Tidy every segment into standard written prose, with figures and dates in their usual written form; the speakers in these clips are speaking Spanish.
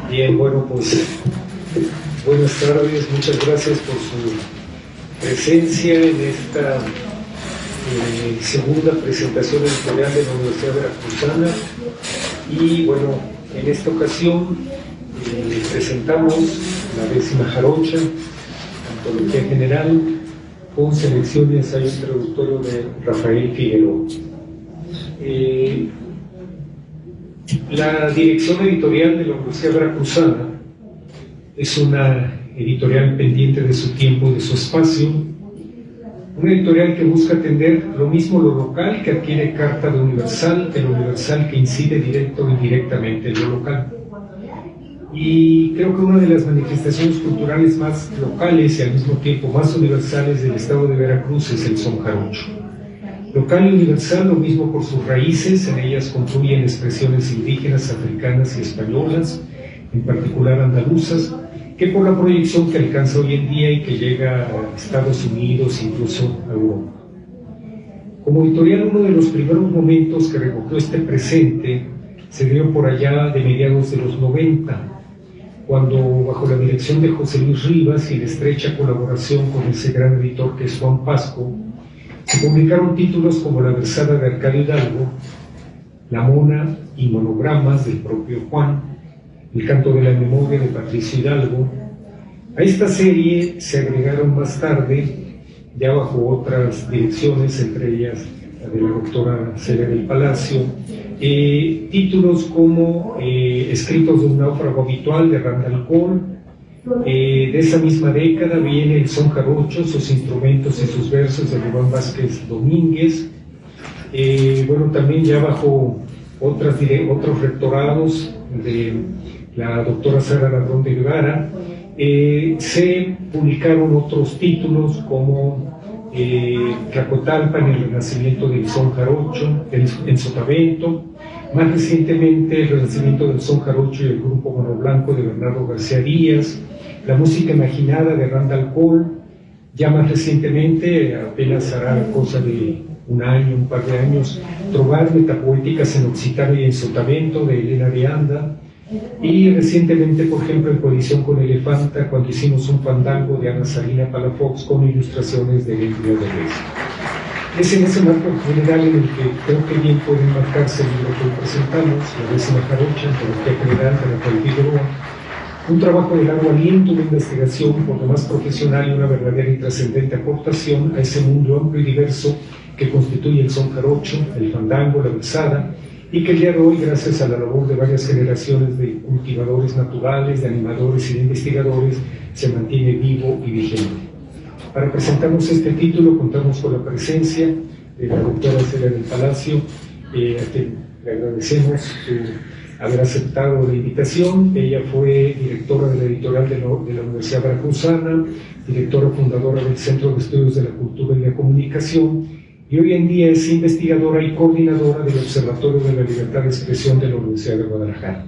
Bien, bueno, pues buenas tardes, muchas gracias por su presencia en esta segunda presentación editorial de la Universidad Veracruzana. Y bueno, en esta ocasión presentamos la 10ª Jarocha, Antología General, con selecciones al introductorio de Rafael Figueroa. La dirección editorial de la Universidad Veracruzana es una editorial pendiente de su tiempo y de su espacio, una editorial que busca atender lo mismo lo local que adquiere carta de lo universal que incide directo o indirectamente en lo local. Y creo que una de las manifestaciones culturales más locales y al mismo tiempo más universales del estado de Veracruz es el son jarocho. Local y universal, lo mismo por sus raíces, en ellas confluyen expresiones indígenas, africanas y españolas, en particular andaluzas, que por la proyección que alcanza hoy en día y que llega a Estados Unidos, incluso a Europa. Como editorial, uno de los primeros momentos que recogió este presente se dio por allá de mediados de los 90, cuando bajo la dirección de José Luis Rivas y en estrecha colaboración con ese gran editor que es Juan Pasco, se publicaron títulos como La versada de Arcadio Hidalgo, La mona y monogramas del propio Juan, El canto de la memoria de Patricio Hidalgo. A esta serie se agregaron más tarde, ya bajo otras direcciones, entre ellas la de la doctora Celia del Palacio, títulos como Escritos de un náufrago habitual de Randall Cole. De esa misma década viene El son jarocho, sus instrumentos y sus versos de Rubén Vázquez Domínguez. Bueno, también ya bajo otros rectorados de la doctora Sara Ladrón de Guevara, se publicaron otros títulos como Tlacotalpan, el renacimiento del son jarocho, en Sotavento, más recientemente el renacimiento del son jarocho y el grupo Mono Blanco de Bernardo García Díaz, La música imaginada de Randall Cole, ya más recientemente, apenas hará cosa de un año, un par de años, Trovar metapoéticas en Occitano y en Sotavento de Elena de Anda, y recientemente, por ejemplo, en coalición con Elefanta, cuando hicimos un fandango de Ana Salina Palafox con ilustraciones de Emilio de Reyes. Es en ese marco general en el que creo que bien puede enmarcarse el libro que hoy presentamos, La 10ª Jarocha, Antología General de Rafael Figueroa, un trabajo de largo aliento, una investigación por lo más profesional y una verdadera y trascendente aportación a ese mundo amplio y diverso que constituye el son jarocho, el fandango, la versada, y que el día de hoy, gracias a la labor de varias generaciones de cultivadores naturales, de animadores y de investigadores, se mantiene vivo y vigente. Para presentarnos este título contamos con la presencia de la doctora Celia del Palacio, a quien le agradecemos haber aceptado la invitación. Ella fue directora de la editorial de la Universidad Veracruzana, directora fundadora del Centro de Estudios de la Cultura y la Comunicación, y hoy en día es investigadora y coordinadora del Observatorio de la Libertad de Expresión de la Universidad de Guadalajara.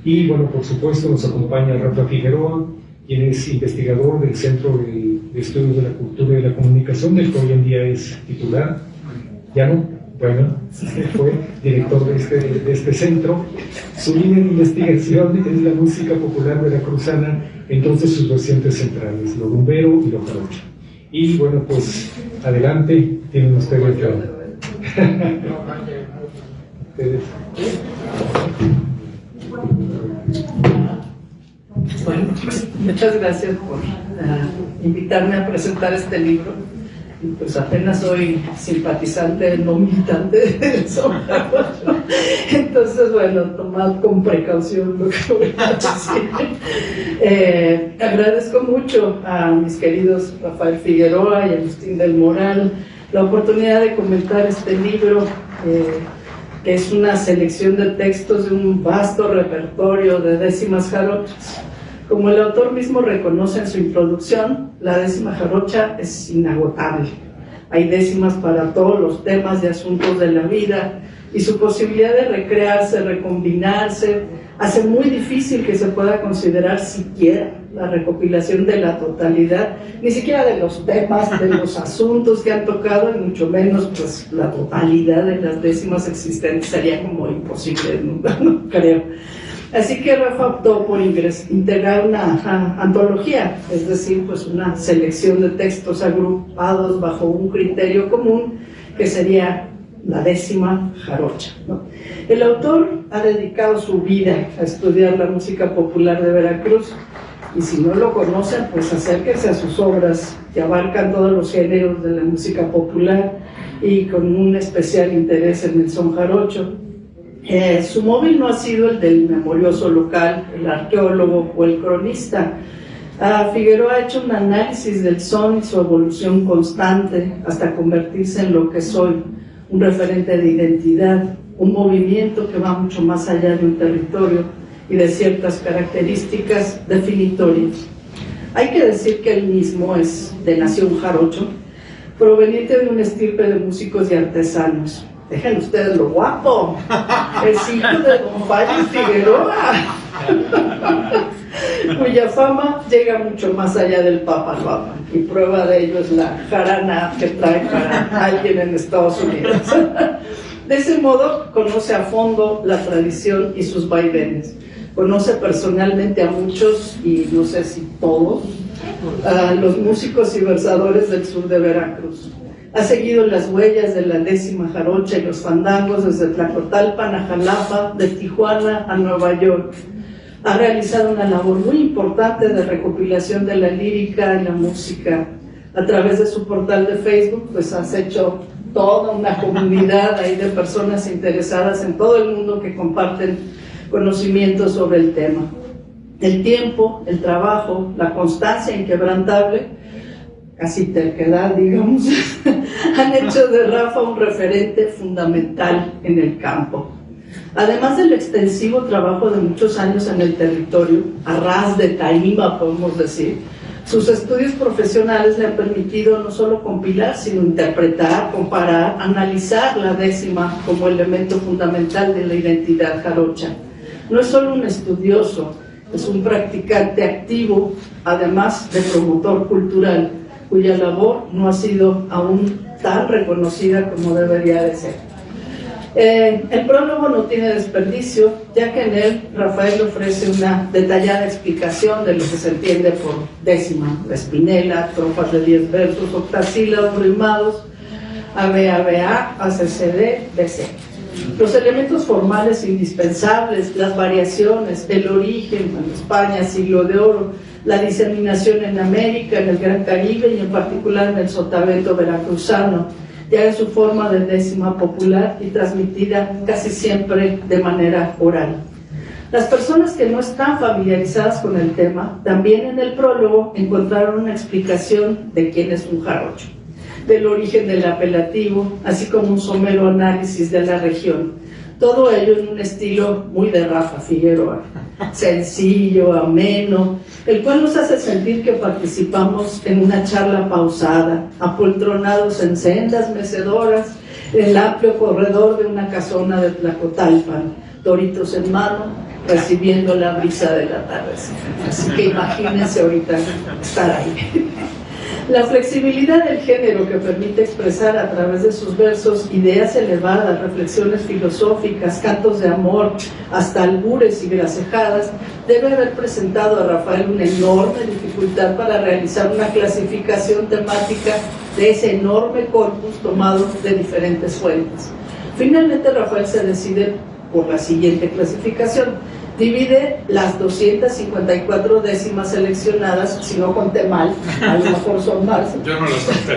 Y bueno, por supuesto nos acompaña Rafa Figueroa, quien es investigador del Centro de Estudios de la Cultura y la Comunicación, del que hoy en día es titular. ¿Ya no? Bueno, fue director de este centro. Su línea de investigación es la música popular veracruzana, entonces sus vertientes centrales, lo rumbero y lo jarocho. Y bueno, pues adelante, tienen ustedes ustedes. Bueno, muchas gracias por invitarme a presentar este libro. Pues apenas soy simpatizante, no militante del son jarocho. Entonces, bueno, tomad con precaución lo que voy a decir. Agradezco mucho a mis queridos Rafael Figueroa y Agustín del Moral la oportunidad de comentar este libro, que es una selección de textos de un vasto repertorio de décimas jarochas. Como el autor mismo reconoce en su introducción, la 10ª jarocha es inagotable. Hay décimas para todos los temas y asuntos de la vida, y su posibilidad de recrearse, recombinarse, hace muy difícil que se pueda considerar siquiera la recopilación de la totalidad, ni siquiera de los temas, de los asuntos que han tocado, y mucho menos pues la totalidad de las décimas existentes. Sería como imposible, no creo. Así que Rafa optó por integrar una antología, es decir, pues una selección de textos agrupados bajo un criterio común que sería la 10ª jarocha, ¿no? El autor ha dedicado su vida a estudiar la música popular de Veracruz, y si no lo conocen, pues acérquense a sus obras que abarcan todos los géneros de la música popular y con un especial interés en el son jarocho. Su móvil no ha sido el del memorioso local, el arqueólogo o el cronista. Figueroa ha hecho un análisis del son y su evolución constante hasta convertirse en lo que soy, un referente de identidad, un movimiento que va mucho más allá de un territorio y de ciertas características definitorias. Hay que decir que él mismo es de nación jarocho, proveniente de una estirpe de músicos y artesanos. Dejen ustedes lo guapo, es hijo de don Fábio Figueroa, cuya fama llega mucho más allá del Papaloapan, y prueba de ello es la jarana que trae para alguien en Estados Unidos. De ese modo conoce a fondo la tradición y sus vaivenes, conoce personalmente a muchos, y no sé si todos, a los músicos y versadores del sur de Veracruz. Ha seguido las huellas de la 10ª jarocha y los fandangos desde Tlacotalpan a Jalapa, de Tijuana a Nueva York. Ha realizado una labor muy importante de recopilación de la lírica y la música. A través de su portal de Facebook, pues has hecho toda una comunidad ahí de personas interesadas en todo el mundo que comparten conocimientos sobre el tema. El tiempo, el trabajo, la constancia inquebrantable, casi terquedad, digamos, han hecho de Rafa un referente fundamental en el campo. Además del extensivo trabajo de muchos años en el territorio, a ras de tarima podemos decir, sus estudios profesionales le han permitido no solo compilar, sino interpretar, comparar, analizar la 10ª como elemento fundamental de la identidad jarocha. No es solo un estudioso, es un practicante activo, además de promotor cultural, cuya labor no ha sido aún tan reconocida como debería de ser. El prólogo no tiene desperdicio, ya que en él Rafael ofrece una detallada explicación de lo que se entiende por 10ª, de Spinella, trofas de 10 versos, octasílabos rimados, ABABA, ACCD, BC. Los elementos formales indispensables, las variaciones, el origen, en España, siglo de oro, la diseminación en América, en el Gran Caribe y en particular en el sotavento veracruzano, ya en su forma de 10ª popular y transmitida casi siempre de manera oral. Las personas que no están familiarizadas con el tema, también en el prólogo encontraron una explicación de quién es un jarocho, del origen del apelativo, así como un somero análisis de la región. Todo ello en un estilo muy de Rafa Figueroa, sencillo, ameno, el cual nos hace sentir que participamos en una charla pausada, apoltronados en sendas mecedoras, en el amplio corredor de una casona de Tlacotalpan, toritos en mano, recibiendo la brisa del atardecer. Así que imagínense ahorita estar ahí. La flexibilidad del género que permite expresar a través de sus versos ideas elevadas, reflexiones filosóficas, cantos de amor, hasta albures y gracejadas, debe haber presentado a Rafael una enorme dificultad para realizar una clasificación temática de ese enorme corpus tomado de diferentes fuentes. Finalmente Rafael se decide por la siguiente clasificación. Divide las 254 décimas seleccionadas, si no conté mal, a lo mejor son más. Yo no las conté.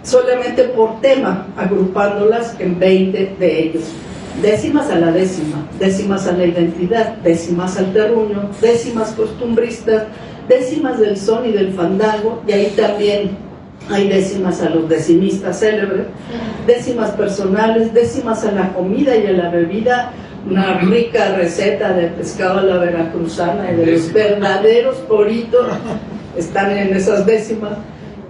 Solamente por tema, agrupándolas en 20 de ellos. Décimas a la 10ª, décimas a la identidad, décimas al terruño, décimas costumbristas, décimas del son y del fandango, y ahí también hay décimas a los decimistas célebres, décimas personales, décimas a la comida y a la bebida, una rica receta de pescado a la veracruzana y de los verdaderos poritos están en esas décimas.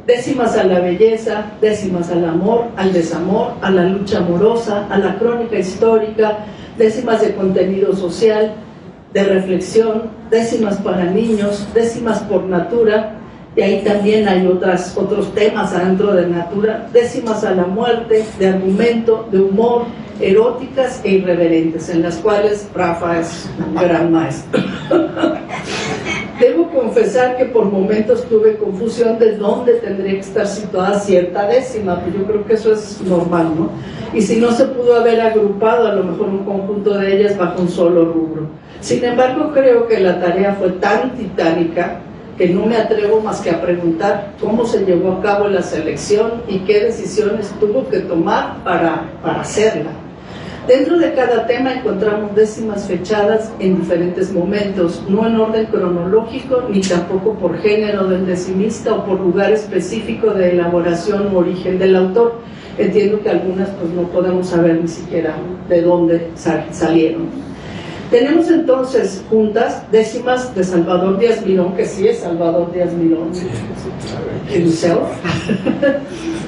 Décimas a la belleza, décimas al amor, al desamor, a la lucha amorosa, a la crónica histórica, décimas de contenido social, de reflexión, décimas para niños, décimas por natura, y ahí también hay otros temas adentro de natura, décimas a la muerte, de argumento, de humor, eróticas e irreverentes, en las cuales Rafa es un gran maestro. Debo confesar que por momentos tuve confusión de dónde tendría que estar situada cierta décima, pero yo creo que eso es normal, ¿no? Y si no se pudo haber agrupado a lo mejor un conjunto de ellas bajo un solo rubro. Sin embargo, creo que la tarea fue tan titánica que no me atrevo más que a preguntar cómo se llevó a cabo la selección y qué decisiones tuvo que tomar para hacerla. Dentro de cada tema encontramos décimas fechadas en diferentes momentos, no en orden cronológico ni tampoco por género del decimista o por lugar específico de elaboración o origen del autor. Entiendo que algunas pues no podemos saber ni siquiera de dónde salieron. Tenemos entonces juntas décimas de Salvador Díaz Mirón, que sí es Salvador Díaz Mirón, himself,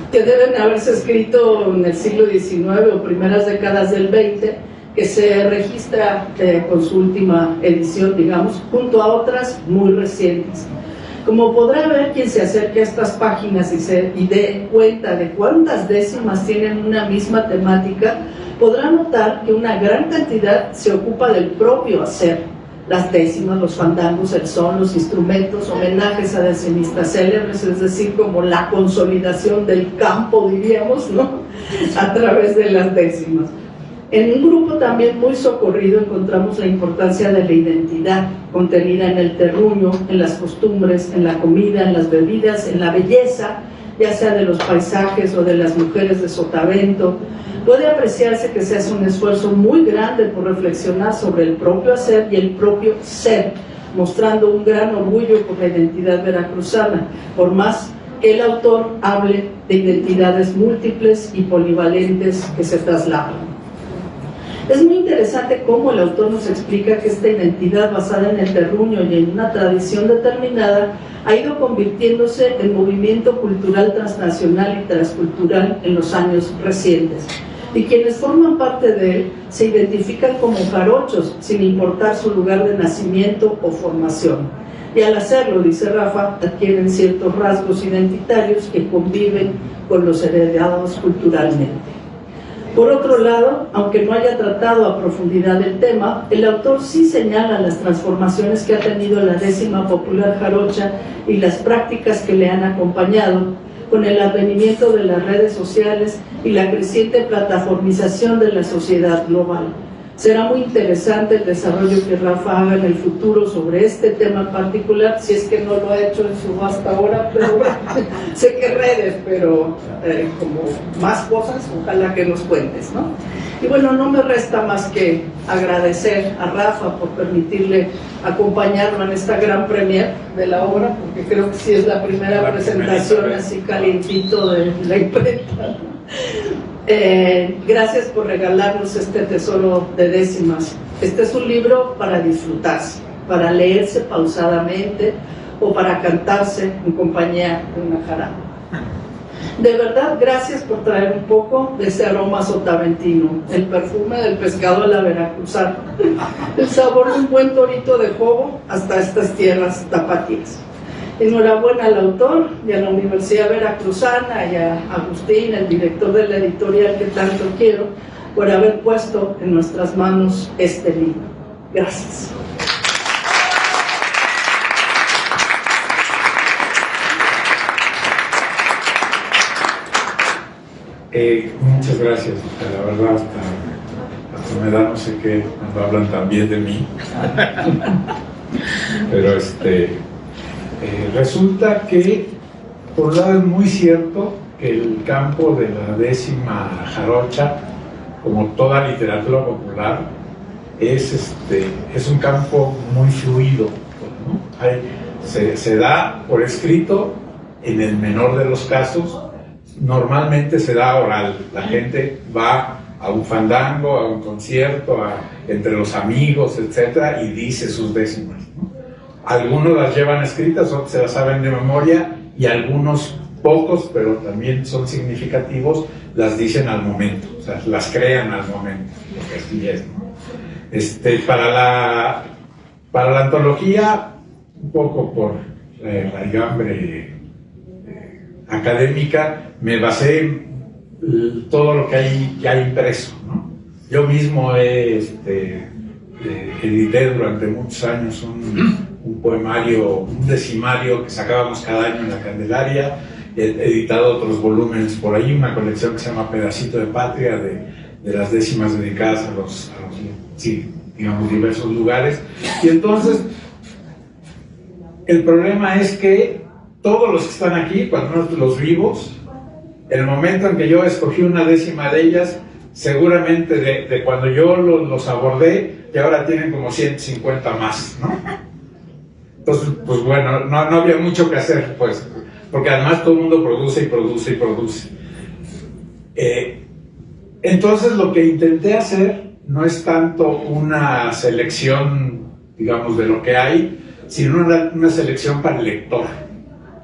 que deben haberse escrito en el siglo XIX o primeras décadas del XX, que se registra con su última edición, digamos, junto a otras muy recientes. Como podrá ver quien se acerque a estas páginas y dé cuenta de cuántas décimas tienen una misma temática, podrá notar que una gran cantidad se ocupa del propio hacer. Las décimas, los fandangos, el son, los instrumentos, homenajes a decimistas célebres, es decir, como la consolidación del campo, diríamos, ¿no? A través de las décimas. En un grupo también muy socorrido encontramos la importancia de la identidad, contenida en el terruño, en las costumbres, en la comida, en las bebidas, en la belleza, ya sea de los paisajes o de las mujeres de Sotavento. Puede apreciarse que se hace un esfuerzo muy grande por reflexionar sobre el propio hacer y el propio ser, mostrando un gran orgullo por la identidad veracruzana, por más que el autor hable de identidades múltiples y polivalentes que se trasladan. Es muy interesante cómo el autor nos explica que esta identidad basada en el terruño y en una tradición determinada ha ido convirtiéndose en movimiento cultural transnacional y transcultural en los años recientes. Y quienes forman parte de él se identifican como jarochos, sin importar su lugar de nacimiento o formación. Y al hacerlo, dice Rafa, adquieren ciertos rasgos identitarios que conviven con los heredados culturalmente. Por otro lado, aunque no haya tratado a profundidad el tema, el autor sí señala las transformaciones que ha tenido la décima popular jarocha y las prácticas que le han acompañado, con el advenimiento de las redes sociales y la creciente plataformización de la sociedad global. Será muy interesante el desarrollo que Rafa haga en el futuro sobre este tema en particular, si es que no lo ha hecho en su vasta hora, pero sé que redes, pero como más cosas, ojalá que nos cuentes, ¿no? Y bueno, no me resta más que agradecer a Rafa por permitirle acompañarlo en esta gran premier de la obra, porque creo que sí es la primera presentación así calientito de la imprenta. Gracias por regalarnos este tesoro de décimas. Este es un libro para disfrutarse, para leerse pausadamente o para cantarse en compañía de una jarana. De verdad, gracias por traer un poco de ese aroma sotaventino, el perfume del pescado a la veracruzana, el sabor de un buen torito de jobo hasta estas tierras tapatías. Enhorabuena al autor y a la Universidad Veracruzana y a Agustín, el director de la editorial que tanto quiero, por haber puesto en nuestras manos este libro. Gracias. Muchas gracias. La verdad, hasta me da no sé qué cuando hablan tan bien de mí. Pero resulta que, por un lado, es muy cierto que el campo de la décima jarocha, como toda literatura popular, es un campo muy fluido, ¿no? Se da por escrito en el menor de los casos, normalmente se da oral. La gente va a un fandango, a un concierto, entre los amigos, etcétera, y dice sus décimas, ¿no? Algunos las llevan escritas, otros se las saben de memoria, y algunos, pocos, pero también son significativos, las dicen al momento, o sea, las crean al momento, lo que así es, ¿no? Para la antología, un poco por la hambre académica, me basé en todo lo que hay ya impreso, ¿no? Yo mismo edité durante muchos años un poemario, un decimario que sacábamos cada año en la Candelaria. He editado otros volúmenes por ahí, una colección que se llama Pedacito de Patria, de las décimas dedicadas a los sí, digamos, diversos lugares. Y entonces, el problema es que todos los que están aquí, cuando menos los vivos, el momento en que yo escogí una décima de ellas, seguramente de cuando yo los abordé, y ahora tienen como 150 más, ¿no? Entonces, pues bueno, no había mucho que hacer, pues, porque además todo el mundo produce y produce y produce. Entonces, lo que intenté hacer no es tanto una selección, digamos, de lo que hay, sino una selección para el lector,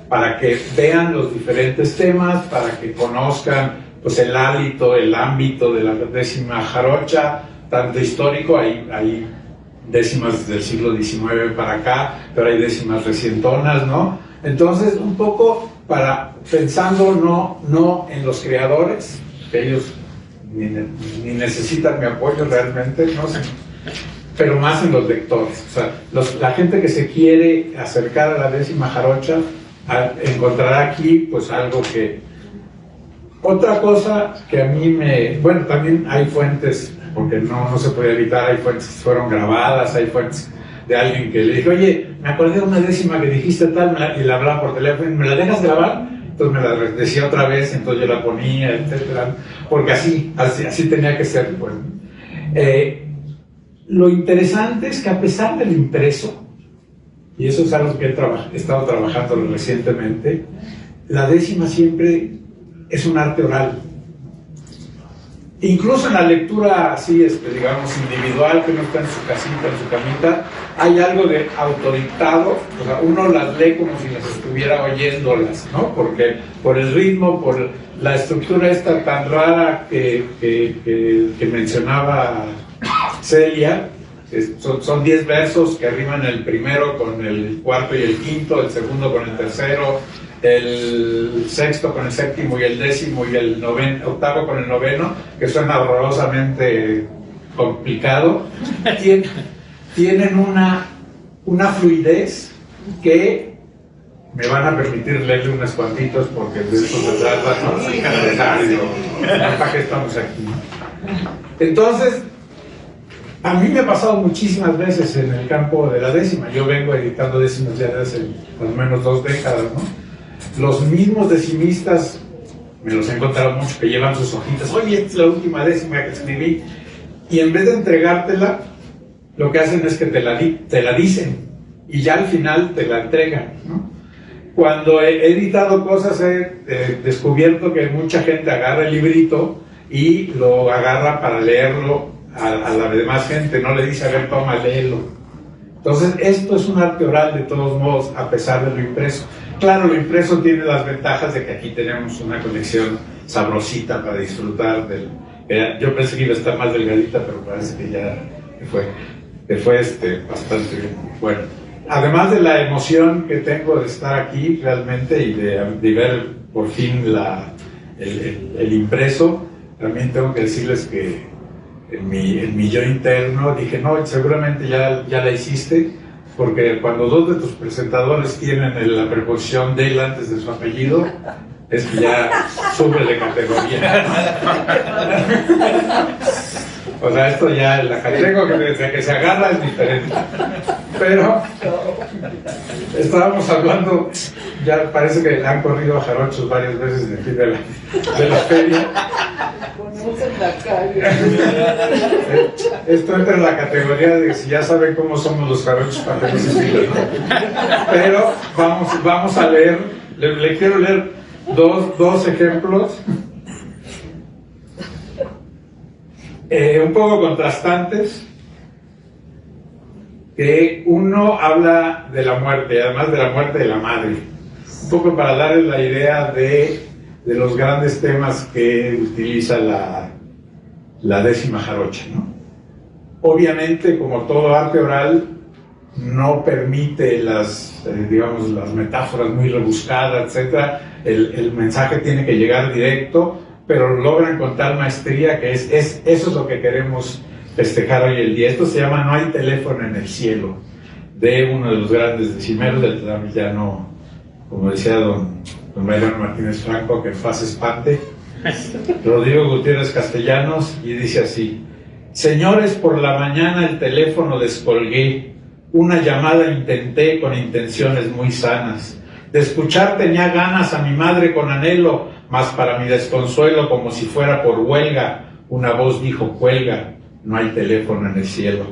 para que vean los diferentes temas, para que conozcan pues, el hálito, el ámbito de la décima jarocha, tanto histórico, hay décimas del siglo XIX para acá, pero hay décimas recientonas, ¿no? Entonces, un poco pensando no en los creadores, que ellos ni necesitan mi apoyo realmente, no sé, pero más en los lectores. O sea, la gente que se quiere acercar a la décima jarocha encontrará aquí pues algo que... Otra cosa que a mí bueno, también hay fuentes, porque no se puede evitar, hay fuentes que fueron grabadas, hay fuentes de alguien que le dijo, oye, me acordé de una décima que dijiste tal, y la hablaba por teléfono, ¿me la dejas grabar? Entonces me la decía otra vez, entonces yo la ponía, etcétera, porque así tenía que ser, pues. Lo interesante es que a pesar del impreso, y eso es algo que he estado trabajando recientemente, la décima siempre es un arte oral. Incluso en la lectura así, digamos, individual, que uno está en su casita, en su camita, hay algo de autodictado, o sea, uno las lee como si las estuviera oyéndolas, ¿no? Porque por el ritmo, por la estructura esta tan rara que mencionaba Celia, son 10 versos que riman el primero con el cuarto y el quinto, el segundo con el tercero, el sexto con el séptimo y el décimo y el octavo con el noveno, que suena horrorosamente complicado. Tienen una fluidez que me van a permitir leerle unos cuantitos porque de eso se trata, ¿no? ¿Para qué estamos aquí? Entonces, a mí me ha pasado muchísimas veces en el campo de la décima. Yo vengo editando décimas ya desde hace más o menos 2 décadas, ¿no? Los mismos decimistas, me los he encontrado mucho, que llevan sus hojitas, oye, esta es la última décima que escribí, y en vez de entregártela, lo que hacen es que te la dicen, y ya al final te la entregan, ¿no? Cuando he editado cosas, he descubierto que mucha gente agarra el librito y lo agarra para leerlo a la demás gente, no le dice, a ver, toma, léelo. Entonces, esto es un arte oral de todos modos, a pesar de lo impreso. Claro, lo impreso tiene las ventajas de que aquí tenemos una colección sabrosita para disfrutar del... Yo pensé que iba a estar más delgadita, pero parece que ya fue bastante bien. Bueno, además de la emoción que tengo de estar aquí realmente y de ver por fin el impreso, también tengo que decirles que en mi yo interno dije, no, seguramente ya la hiciste, porque cuando 2 de tus presentadores tienen la preposición del antes de su apellido, es que ya sube de categoría. O sea, esto ya, la categoría desde que se agarra es diferente. Pero estábamos hablando, ya parece que le han corrido a jarochos varias veces de aquí de la feria. En la calle. Esto entra en la categoría de si ya saben cómo somos los jarochos para que no se sigan, ¿no? Pero vamos a leer, le quiero leer dos ejemplos un poco contrastantes, que uno habla de la muerte, además de la muerte de la madre, un poco para darles la idea de los grandes temas que utiliza la décima jarocha, ¿no? Obviamente, como todo arte oral, no permite las metáforas muy rebuscadas, etc. El mensaje tiene que llegar directo, pero logran con tal maestría que eso es lo que queremos festejar hoy el día. Esto se llama No hay teléfono en el cielo, de uno de los grandes decimeros del tramillano, como decía don Mariano Martínez Franco, que en paz espante, Rodrigo Gutiérrez Castellanos, y dice así: señores, por la mañana el teléfono descolgué, una llamada intenté con intenciones muy sanas, de escuchar tenía ganas a mi madre con anhelo, mas para mi desconsuelo, como si fuera por huelga, una voz dijo: cuelga, no hay teléfono en el cielo.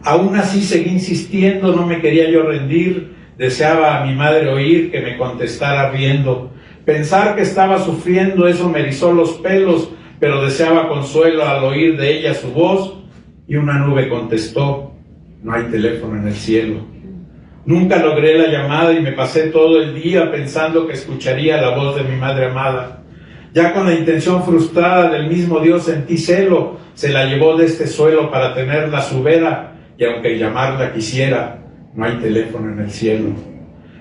Aún así seguí insistiendo, no me quería yo rendir, deseaba a mi madre oír, que me contestara riendo. Pensar que estaba sufriendo, eso me erizó los pelos, pero deseaba consuelo al oír de ella su voz, y una nube contestó: no hay teléfono en el cielo. Nunca logré la llamada y me pasé todo el día pensando que escucharía la voz de mi madre amada. Ya con la intención frustrada del mismo Dios sentí celo, se la llevó de este suelo para tenerla a su vera, y aunque llamarla quisiera, no hay teléfono en el cielo.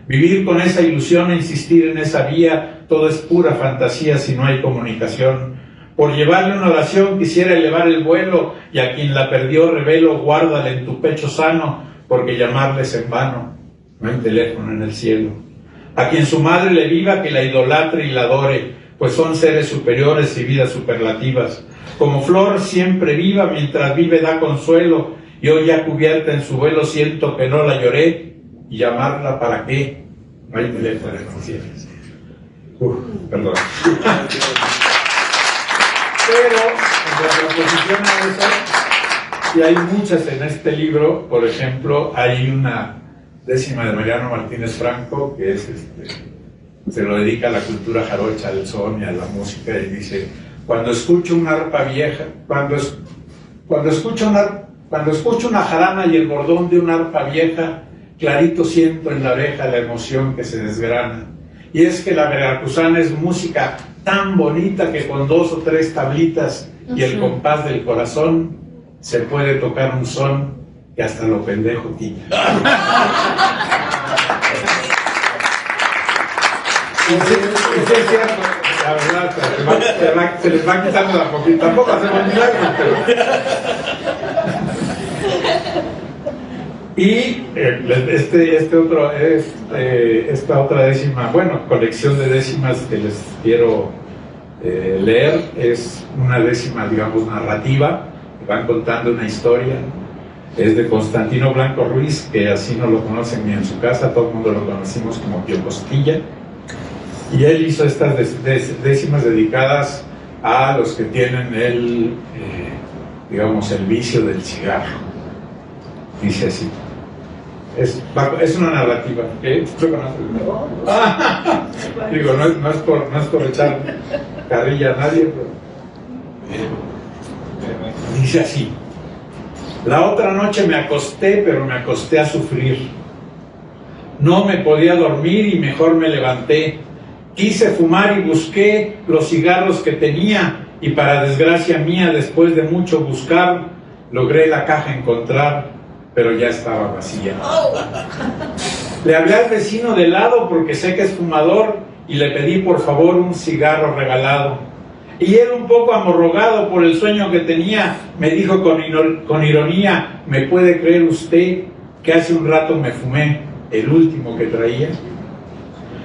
Vivir con esa ilusión e insistir en esa vía, todo es pura fantasía si no hay comunicación. Por llevarle una oración quisiera elevar el vuelo, y a quien la perdió revelo, guárdale en tu pecho sano, porque llamarle es en vano, no hay teléfono en el cielo. A quien su madre le viva, que la idolatre y la adore, pues son seres superiores y vidas superlativas. Como flor siempre viva, mientras vive da consuelo, y hoy ya cubierta en su velo siento que no la lloré, y llamarla para qué, no hay teléfono en el cielo. Perdón. Pero en contraposición a eso, y hay muchas en este libro. Por ejemplo, hay una décima de Mariano Martínez Franco, que es se lo dedica a la cultura jarocha, al son y a la música, y dice: cuando escucho una arpa vieja, cuando escucho una jarana y el bordón de una arpa vieja, clarito siento en la oreja la emoción que se desgrana. Y es que la veracruzana es música tan bonita que con 2 o 3 tablitas y el compás del corazón se puede tocar un son que hasta lo pendejo quita. Sí, es cierto, la verdad, se les va quitando la poquita. Tampoco hacemos milagros, pero... Y esta otra décima, colección de décimas que les quiero leer, es una décima, digamos, narrativa, que van contando una historia. Es de Constantino Blanco Ruiz, que así no lo conocen ni en su casa, todo el mundo lo conocimos como Pío Costilla. Y él hizo estas décimas dedicadas a los que tienen el vicio del cigarro. Dice así. Es una narrativa. ¿Qué? Digo, no es por echar carrilla a nadie, pero dice así: la otra noche me acosté, pero me acosté a sufrir. No me podía dormir y mejor me levanté. Quise fumar y busqué los cigarros que tenía, y para desgracia mía, después de mucho buscar, logré la caja encontrar, pero ya estaba vacía. Le hablé al vecino de lado porque sé que es fumador y le pedí por favor un cigarro regalado. Y él, un poco amorrogado por el sueño que tenía, me dijo con ironía: ¿me puede creer usted que hace un rato me fumé el último que traía?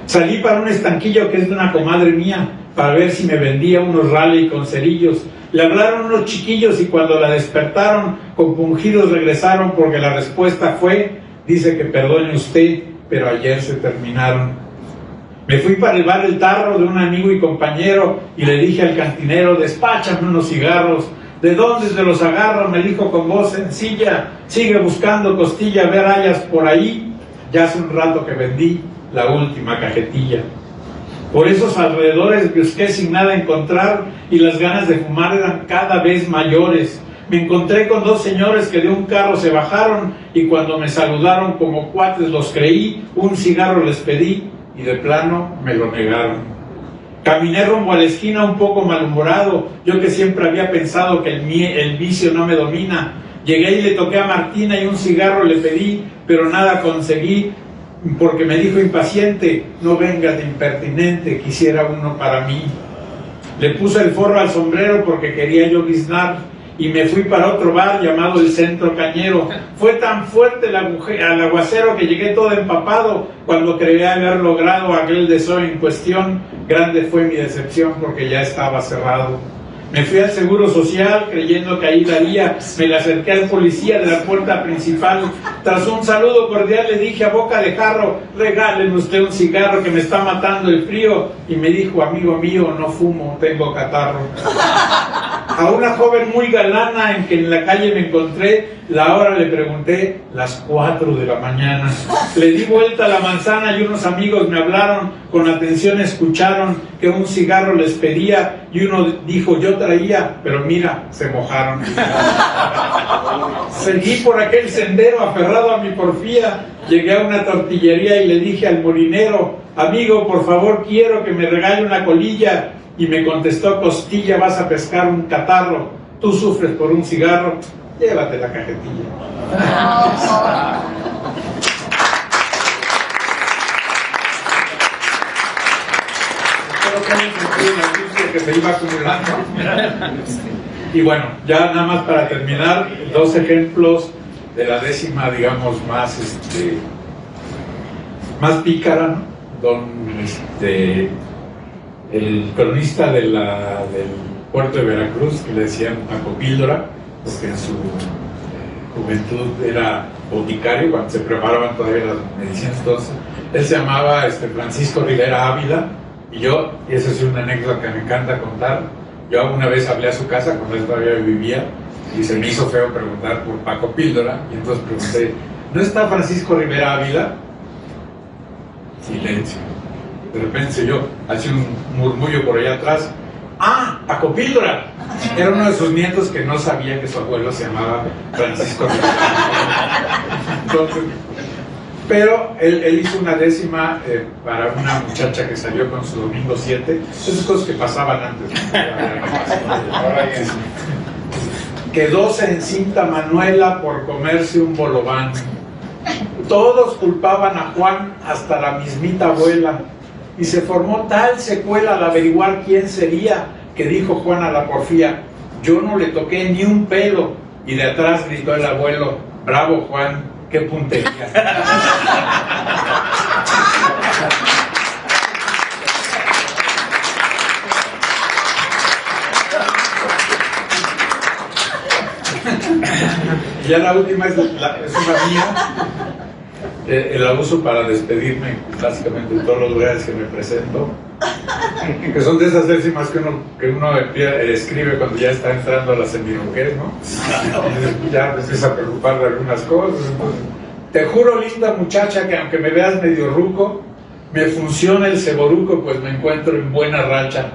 Salí para un estanquillo que es de una comadre mía, para ver si me vendía unos rally con cerillos. Le hablaron unos chiquillos y cuando la despertaron, compungidos regresaron porque la respuesta fue: dice que perdone usted, pero ayer se terminaron. Me fui para el bar El Tarro de un amigo y compañero y le dije al cantinero: despáchame unos cigarros. ¿De dónde se los agarro?, me dijo con voz sencilla. Sigue buscando costilla, a ver hayas por ahí. Ya hace un rato que vendí la última cajetilla. Por esos alrededores busqué sin nada encontrar y las ganas de fumar eran cada vez mayores. Me encontré con 2 señores que de un carro se bajaron y cuando me saludaron como cuates los creí. Un cigarro les pedí y de plano me lo negaron. Caminé rumbo a la esquina un poco malhumorado, yo que siempre había pensado que el vicio no me domina. Llegué y le toqué a Martina y un cigarro le pedí, pero nada conseguí, porque me dijo impaciente: no vengas de impertinente, quisiera uno para mí. Le puse el forro al sombrero porque quería lloviznar y me fui para otro bar llamado el Centro Cañero. Fue tan fuerte el aguacero que llegué todo empapado cuando creía haber logrado aquel deseo en cuestión. Grande fue mi decepción porque ya estaba cerrado. Me fui al Seguro Social creyendo que ahí daría. Me le acerqué al policía de la puerta principal. Tras un saludo cordial le dije a boca de jarro: regáleme usted un cigarro que me está matando el frío. Y me dijo: amigo mío, no fumo, tengo catarro. A una joven muy galana en que en la calle me encontré, la hora le pregunté: las 4 de la mañana. Le di vuelta a la manzana y unos amigos me hablaron, con atención escucharon que un cigarro les pedía y uno dijo: yo traía, pero mira, se mojaron. Seguí por aquel sendero aferrado a mi porfía, llegué a una tortillería y le dije al molinero: amigo, por favor quiero que me regale una colilla. Y me contestó: costilla, vas a pescar un catarro, tú sufres por un cigarro, llévate la cajetilla. Espero que hayan sentido la angustia que se iba acumulando. Y bueno, ya nada más para terminar, 2 ejemplos de la décima, digamos, más pícara, ¿no? El cronista del puerto de Veracruz, que le decían Paco Píldora, porque en su juventud era boticario, cuando se preparaban todavía las medicinas, entonces él se llamaba Francisco Rivera Ávila, y esa es una anécdota que me encanta contar. Yo una vez hablé a su casa cuando él todavía vivía, y se me hizo feo preguntar por Paco Píldora, y entonces pregunté: ¿no está Francisco Rivera Ávila? Silencio. De repente se oyó así un murmullo por allá atrás: ¡ah, Paco Píldora! Era uno de sus nietos que no sabía que su abuelo se llamaba Francisco Rivera. Entonces, pero él hizo una décima para una muchacha que salió con su domingo 7. Esas cosas que pasaban antes. Quedóse encinta Manuela por comerse un bolobán. Todos culpaban a Juan, hasta la mismita abuela. Y se formó tal secuela al averiguar quién sería, que dijo Juan a la porfía: yo no le toqué ni un pelo. Y de atrás gritó el abuelo: bravo Juan, qué puntería. Ya la última es una mía. La uso para despedirme básicamente en todos los lugares que me presento, que son de esas décimas que uno escribe cuando ya está entrando a la seminujez, ¿no? Y ya empieza a preocupar de algunas cosas. Entonces, te juro, linda muchacha, que aunque me veas medio ruco, me funciona el ceboruco, pues me encuentro en buena racha.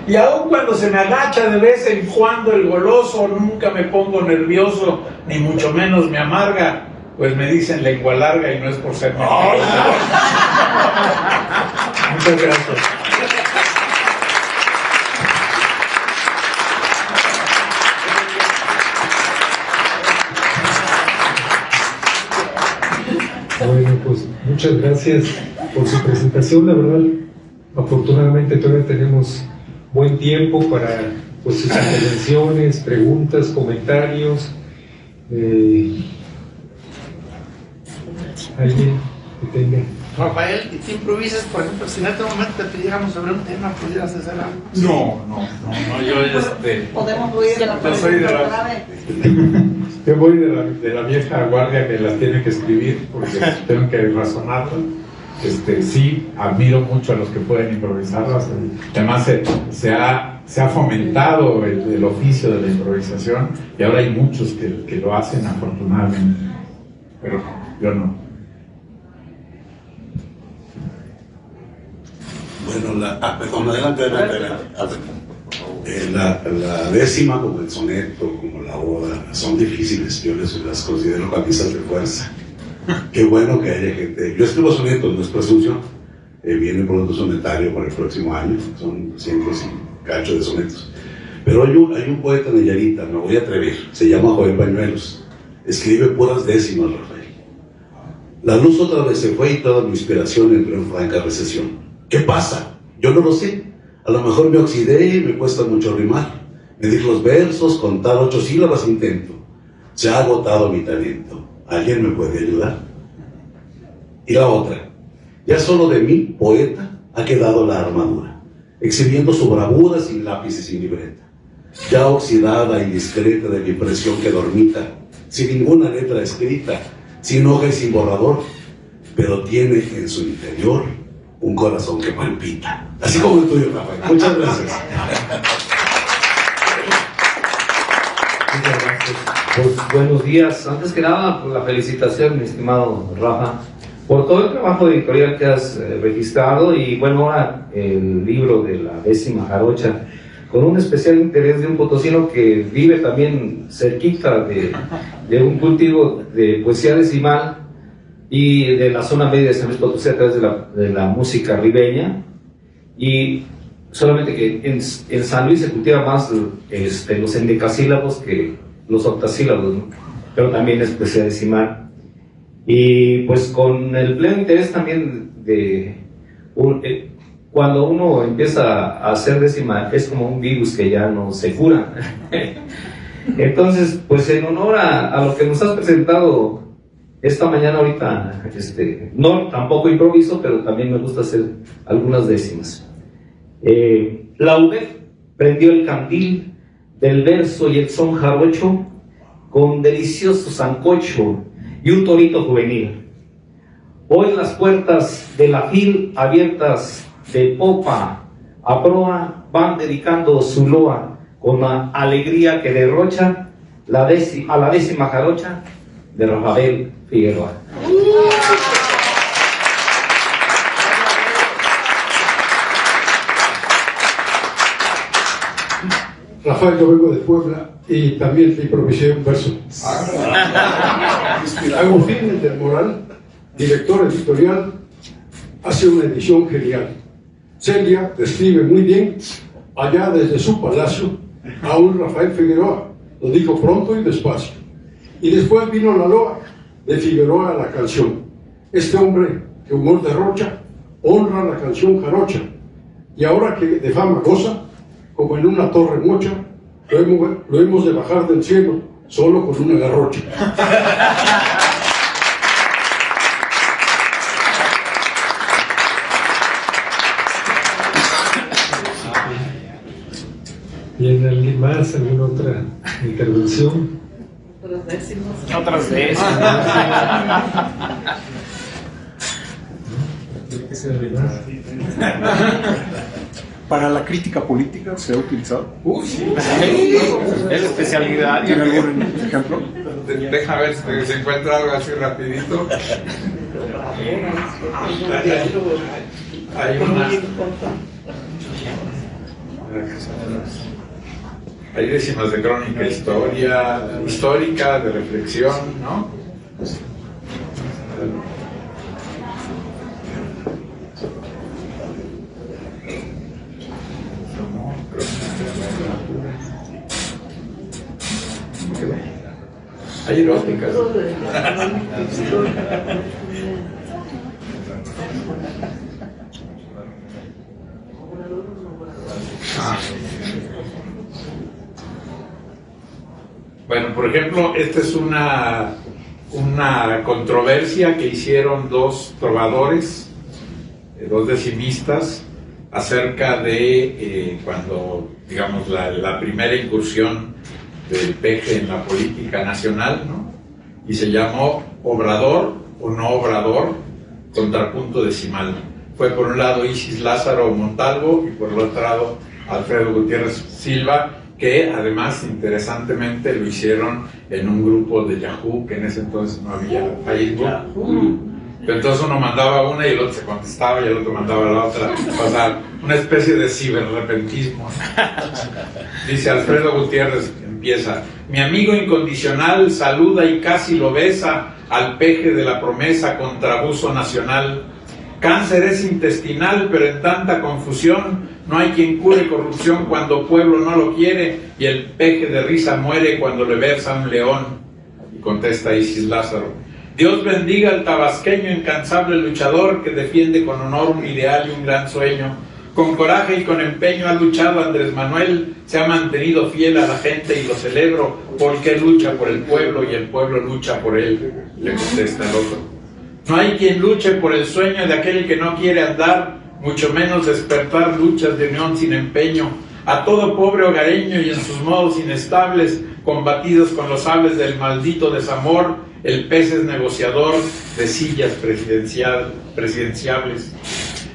Y aun cuando se me agacha de vez en cuando el goloso, nunca me pongo nervioso, ni mucho menos me amarga, pues me dicen lengua larga y no es por ser mentiroso. Muchas gracias. Bueno, pues muchas gracias por su presentación. La verdad, afortunadamente todavía tenemos buen tiempo para sus intervenciones, preguntas, comentarios. ¿Alguien que tenga? Rafael, ¿y te improvisas? Por ejemplo, si en este momento te pidiéramos sobre un tema, ¿pudieras hacer algo? No, yo Podemos oír de la Yo voy de la vieja guardia que las tiene que escribir porque tengo que razonarlas. Sí, admiro mucho a los que pueden improvisarlas. Además se ha fomentado el oficio de la improvisación y ahora hay muchos que lo hacen afortunadamente, pero yo no. Bueno, adelante. La décima, como el soneto, como la oda, son difíciles. Yo las considero camisas de fuerza. Qué bueno que haya gente. Yo escribo sonetos, no es presunción. Viene pronto sonetario para el próximo año. Son cientos y cacho de sonetos. Pero hay un poeta de Nayarita, me voy a atrever. Se llama Joel Bañuelos. Escribe puras décimas, Rafael. La luz otra vez se fue y toda mi inspiración entró en franca recesión. ¿Qué pasa? Yo no lo sé. A lo mejor me oxidé y me cuesta mucho rimar. Medir los versos, contar 8 sílabas intento. Se ha agotado mi talento. ¿Alguien me puede ayudar? Y la otra. Ya solo de mí, poeta, ha quedado la armadura, exhibiendo su bravura sin lápiz y sin libreta. Ya oxidada y discreta de mi impresión que dormita, sin ninguna letra escrita, sin hoja y sin borrador, pero tiene en su interior un corazón que palpita. Así como el tuyo, Rafael. Muchas gracias. Muchas gracias. Pues, buenos días. Antes que nada, pues, la felicitación, mi estimado Rafa, por todo el trabajo editorial que has registrado y bueno, ahora el libro de la 10ª Jarocha, con un especial interés de un potosino que vive también cerquita de un cultivo de poesía decimal y de la zona media de San Luis Potosí a través de la música ribeña. Y solamente que en San Luis se cultiva más los endecasílabos que los octasílabos, ¿no? Pero también es poesía decimal. Y pues con el pleno interés también cuando uno empieza a hacer décima, es como un virus que ya no se cura. Entonces, pues en honor a lo que nos has presentado esta mañana ahorita, no tampoco improviso, pero también me gusta hacer algunas décimas. La UDEF prendió el candil del verso y el son jarocho con delicioso sancocho y un torito juvenil. Hoy las puertas de la FIL abiertas de popa a proa van dedicando su loa con la alegría que derrocha a la 10ª Jarocha de Rafael Figueroa. Rafael, yo vengo de Puebla y también te improvisé un verso. Agustín del Moral, director editorial, hace una edición genial. Celia describe muy bien, allá desde su palacio, a un Rafael Figueroa. Lo dijo pronto y despacio. Y después vino la loa de Figueroa a la canción. Este hombre que humor derrocha, honra la canción jarocha. Y ahora que de fama goza, como en una torre mocha, lo hemos de bajar del cielo solo con una garrocha. ¿Y alguien más? ¿Alguna otra intervención? Otras décimas. Otras décimas. Para la crítica política se ha utilizado. Sí. Es especialidad. ¿Tiene algún ejemplo? Deja ver si se encuentra algo así rapidito. Hay décimas de crónica histórica, de reflexión, ¿no? Hay eróticas. Bueno, por ejemplo, esta es una controversia que hicieron dos trovadores, dos decimistas, acerca de cuando, digamos, la primera incursión del PG en la política nacional, ¿no? Y se llamó Obrador o no Obrador, contrapunto decimal. Fue por un lado Isis Lázaro Montalvo y por el otro lado Alfredo Gutiérrez Silva, que además interesantemente lo hicieron en un grupo de Yahoo, que en ese entonces no había Facebook. Pero entonces uno mandaba una y el otro se contestaba y el otro mandaba la otra. O sea, una especie de ciberrepentismo. Dice Alfredo Gutiérrez, empieza: mi amigo incondicional saluda y casi lo besa al peje de la promesa contra abuso nacional. Cáncer es intestinal, pero en tanta confusión no hay quien cure corrupción cuando pueblo no lo quiere, y el peje de risa muere cuando le versa un león. Y contesta Isis Lázaro: Dios bendiga al tabasqueño incansable luchador que defiende con honor un ideal y un gran sueño. Con coraje y con empeño ha luchado Andrés Manuel, se ha mantenido fiel a la gente y lo celebro, porque lucha por el pueblo y el pueblo lucha por él, le contesta el otro. No hay quien luche por el sueño de aquel que no quiere andar, mucho menos despertar luchas de unión sin empeño. A todo pobre hogareño y en sus modos inestables, combatidos con los sables del maldito desamor, el pez es negociador de sillas presidenciables.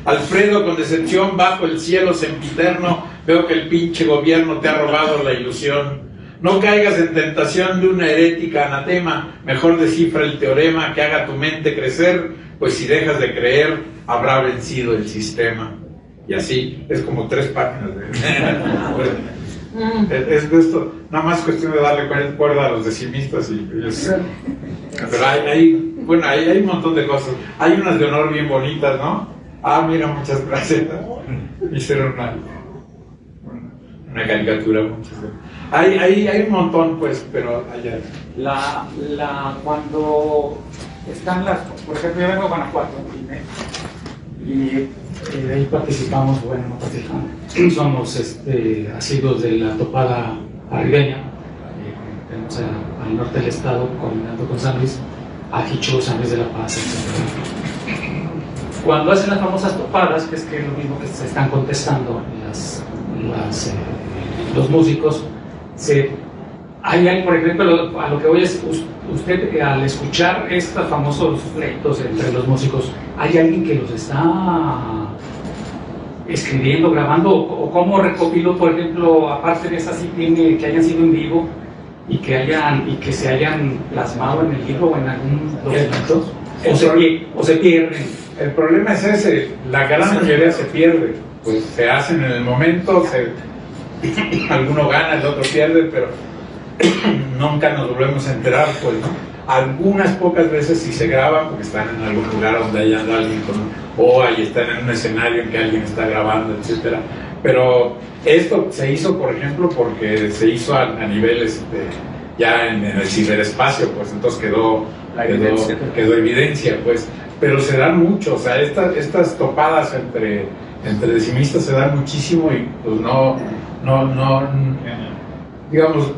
Alfredo, con decepción bajo el cielo sempiterno, veo que el pinche gobierno te ha robado la ilusión. No caigas en tentación de una herética anatema, mejor descifra el teorema que haga tu mente crecer, pues si dejas de creer, habrá vencido el sistema. Y así, es como 3 páginas de... es esto, nada más cuestión de darle cuerda a los decimistas y pero hay un montón de cosas. Hay unas de honor bien bonitas, ¿no? Ah, mira, muchas gracias. Hicieron una caricatura. Hay un montón, pues, pero allá. Cuando están las, por ejemplo, yo vengo de Guanajuato y de ahí participamos, bueno, no participamos, somos asiduos de la topada arribeña, tenemos al norte del estado, combinando con San Luis, Ajichú, San Luis de la Paz, etc. Cuando hacen las famosas topadas, que es lo mismo que se están contestando los músicos, hay alguien, por ejemplo, a lo que voy es, usted al escuchar estos famosos pleitos entre los músicos, ¿hay alguien que los está escribiendo, grabando, o cómo recopiló, por ejemplo, aparte de esas que hayan sido en vivo y que se hayan plasmado en el libro o en algún documento, o se pierden? El problema es ese, la gran mayoría se pierde, pues se hacen en el momento, alguno gana, el otro pierde, pero nunca nos volvemos a enterar, pues, ¿no? Algunas pocas veces sí se graban porque están en algún lugar donde haya alguien o ahí están en un escenario en que alguien está grabando, etcétera. Pero esto se hizo, por ejemplo, porque se hizo a nivel ya en el ciberespacio, pues entonces quedó evidencia, pues. Pero se dan mucho, o sea, estas topadas entre decimistas se dan muchísimo y pues digamos,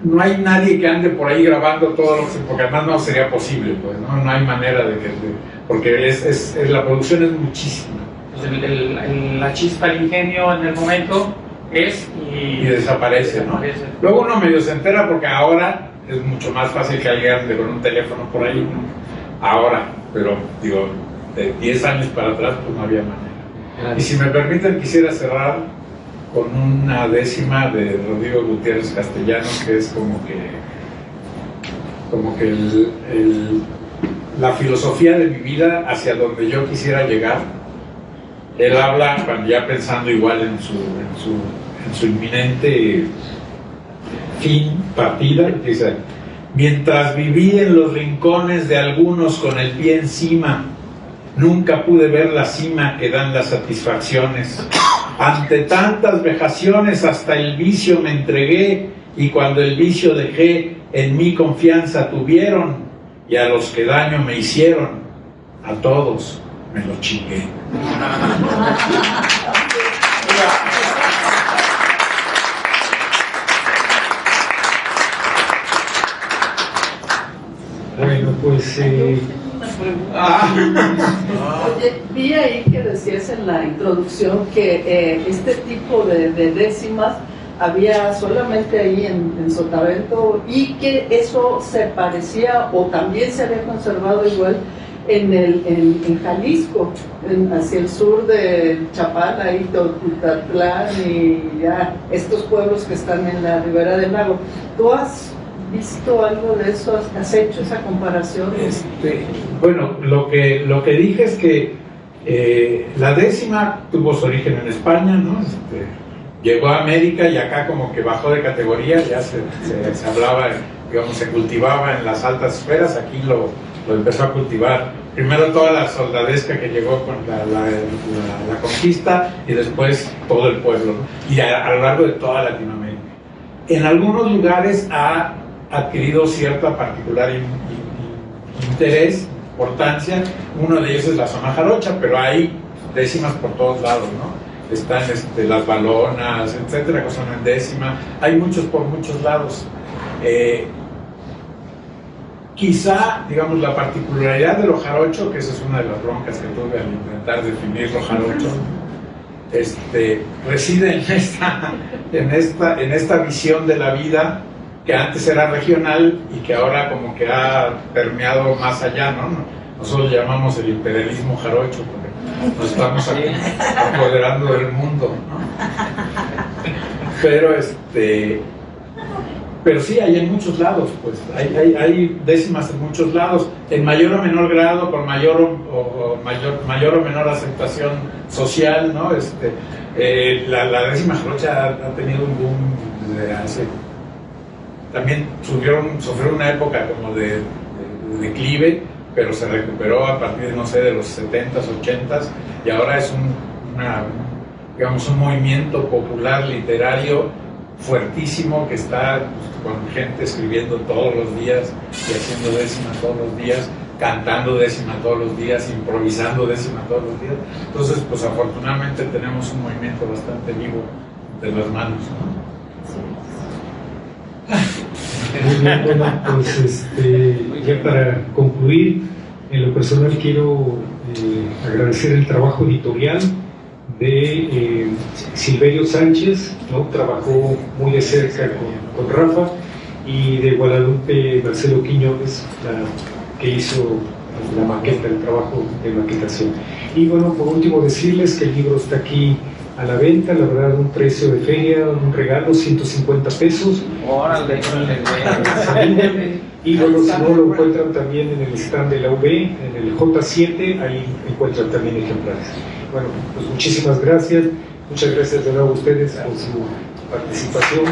no hay nadie que ande por ahí grabando todo, porque además no sería posible, pues, no hay manera porque la producción es muchísima. Pues la chispa, el ingenio en el momento y desaparece, ¿no? Luego uno medio se entera porque ahora es mucho más fácil que alguien ande con un teléfono por ahí, ¿no? Ahora, pero digo, de 10 años para atrás pues no había manera. Y si me permiten, quisiera cerrar con una décima de Rodrigo Gutiérrez Castellanos, que es como que la filosofía de mi vida hacia donde yo quisiera llegar. Él habla, cuando ya pensando igual en su inminente partida, dice: mientras viví en los rincones de algunos con el pie encima, nunca pude ver la cima que dan las satisfacciones. Ante tantas vejaciones hasta el vicio me entregué, y cuando el vicio dejé, en mí confianza tuvieron, y a los que daño me hicieron, a todos me lo chingué. Bueno, pues... Oye, vi ahí que decías en la introducción que este tipo de décimas había solamente ahí en Sotavento, y que eso se parecía o también se había conservado igual en Jalisco, hacia el sur de Chapala, ahí Totutatlán y ya estos pueblos que están en la ribera del lago. ¿Tú has visto algo de eso? ¿Has hecho esa comparación? Bueno, lo que dije es que la décima tuvo su origen en España, ¿no? Llegó a América y acá como que bajó de categoría, ya se hablaba, digamos, se cultivaba en las altas esferas, aquí lo empezó a cultivar. Primero toda la soldadesca que llegó con la conquista, y después todo el pueblo, ¿no? Y a lo largo de toda Latinoamérica. En algunos lugares ha adquirido cierta particular interés, importancia. Uno de ellos es la zona jarocha, pero hay décimas por todos lados, ¿no? están las balonas, etcétera, que son en décima. Hay muchos por muchos lados. Quizá, digamos, la particularidad de lo jarocho, que esa es una de las broncas que tuve al intentar definir lo jarocho, reside en esta visión de la vida que antes era regional y que ahora como que ha permeado más allá, ¿no? Nosotros llamamos el imperialismo jarocho porque nos estamos apoderando del mundo, ¿no? Pero sí, hay en muchos lados, pues, hay décimas en muchos lados, en mayor o menor grado, con mayor o menor aceptación social, ¿no? La décima jarocha ha tenido un boom desde hace... También sufrió una época como de declive, pero se recuperó a partir, no sé, de los 70s, 80s, y ahora es un movimiento popular literario fuertísimo que está con gente escribiendo todos los días y haciendo décima todos los días, cantando décima todos los días, improvisando décima todos los días. Entonces, pues afortunadamente tenemos un movimiento bastante vivo de las manos, ¿no? Muy bien, bueno, pues ya para concluir, en lo personal quiero agradecer el trabajo editorial de Silverio Sánchez, ¿no? Trabajó muy de cerca con Rafa, y de Guadalupe Marcelo Quiñones, que hizo la maqueta, el trabajo de maquetación. Y bueno, por último decirles que el libro está aquí a la venta, la verdad, un precio de feria, un regalo, 150 pesos. Órale, y bueno, si no, lo encuentran también en el stand de la UB, en el J7, ahí encuentran también ejemplares. Bueno, pues muchísimas gracias, muchas gracias de nuevo a ustedes por su participación.